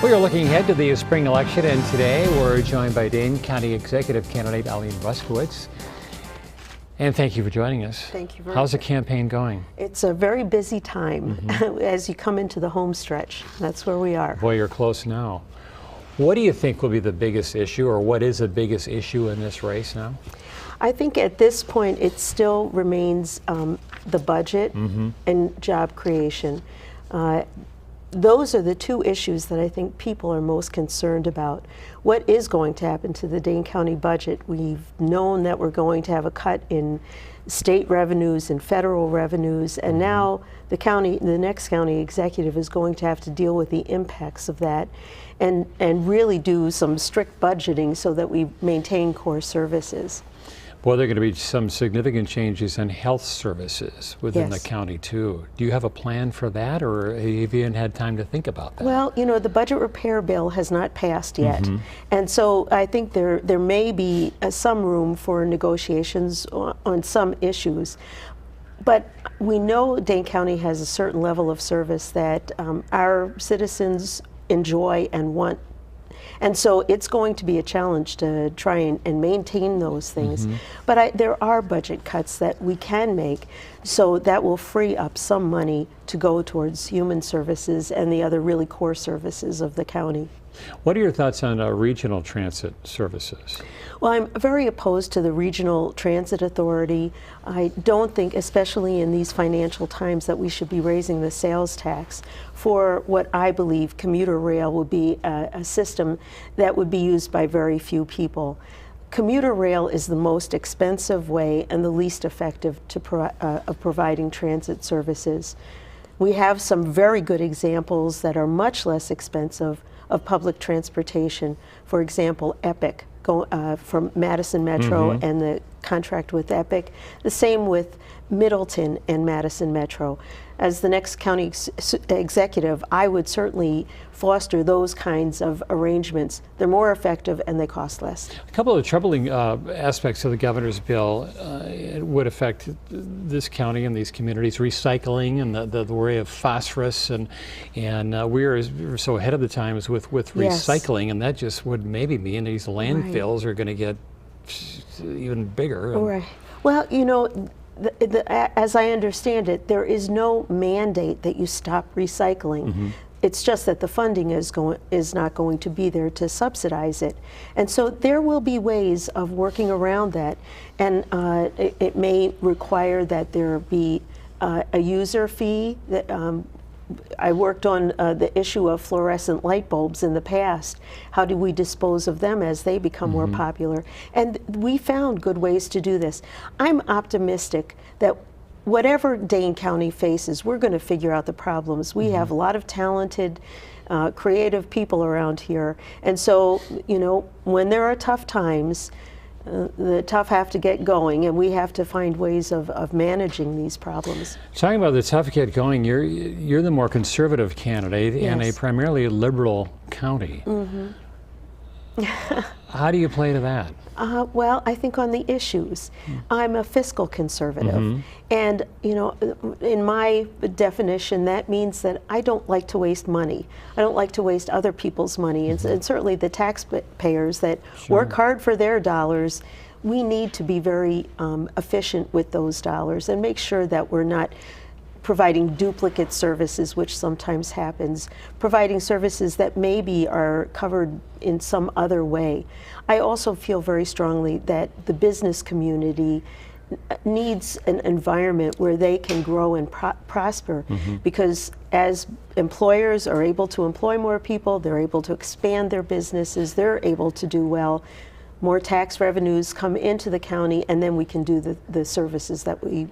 We are looking ahead to the spring election, and today we're joined by Dane County Executive candidate Eileen Bruskewitz. And thank you for joining us. Thank you very much. How's the campaign going? It's a very busy time as you come into the home stretch. That's where we are. Boy, you're close now. What do you think will be the biggest issue, or what is the biggest issue in this race now? I think at this point it still remains the budget and job creation. Those are the two issues that I think people are most concerned about. What is going to happen to the Dane County budget? We've known that we're going to have a cut in state revenues and federal revenues, and now the next county executive is going to have to deal with the impacts of that and really do some strict budgeting so that we maintain core services. Well, there are going to be some significant changes in health services within the Yes. county too. Do you have a plan for that, or have you even had time to think about that? Well, you know, the budget repair bill has not passed yet, and so I think there may be some room for negotiations on some issues. But we know Dane County has a certain level of service that our citizens enjoy and want. And so it's going to be a challenge to try and maintain those things. But there are budget cuts that we can make, so that will free up some money to go towards human services and the other really core services of the county. What are your thoughts on regional transit services? Well, I'm very opposed to the Regional Transit Authority. I don't think, especially in these financial times, that we should be raising the sales tax for what I believe commuter rail would be a system that would be used by very few people. Commuter rail is the most expensive way and the least effective of providing transit services. We have some very good examples that are much less expensive of public transportation. For example, Epic from Madison Metro and the contract with Epic. The same with Middleton and Madison Metro. As the next county executive, I would certainly foster those kinds of arrangements. They're more effective and they cost less. A couple of troubling aspects of the governor's bill it would affect this county and these communities. Recycling and the worry of phosphorus, and we're so ahead of the times with recycling, and that just would maybe mean these landfills are going to get even bigger. Right. Well, you know, as I understand it, there is no mandate that you stop recycling. It's just that the funding is not going to be there to subsidize it. And so there will be ways of working around that. And it may require that there be a user fee. I worked on the issue of fluorescent light bulbs in the past. How do we dispose of them as they become more popular? And we found good ways to do this. I'm optimistic that whatever Dane County faces, we're going to figure out the problems. We have a lot of talented, creative people around here. And so, you know, when there are tough times, the tough have to get going, and we have to find ways of managing these problems. Talking about the tough get going, you're the more conservative candidate in a primarily liberal county. How do you play to that? Well, I think on the issues. I'm a fiscal conservative. And, you know, in my definition, that means that I don't like to waste money. I don't like to waste other people's money. And certainly the taxpayers that work hard for their dollars, we need to be very efficient with those dollars and make sure that we're not providing duplicate services, which sometimes happens, providing services that maybe are covered in some other way. I also feel very strongly that the business community needs an environment where they can grow and prosper, because as employers are able to employ more people, they're able to expand their businesses, they're able to do well. More tax revenues come into the county, and then we can do the services that we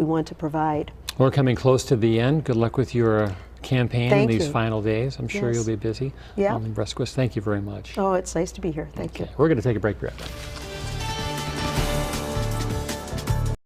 want to provide. We're coming close to the end. Good luck with your campaign in these final days. I'm sure you'll be busy. Yeah. Eileen Bruskewitz, thank you very much. Oh, it's nice to be here. Thank you. We're going to take a break. Right back.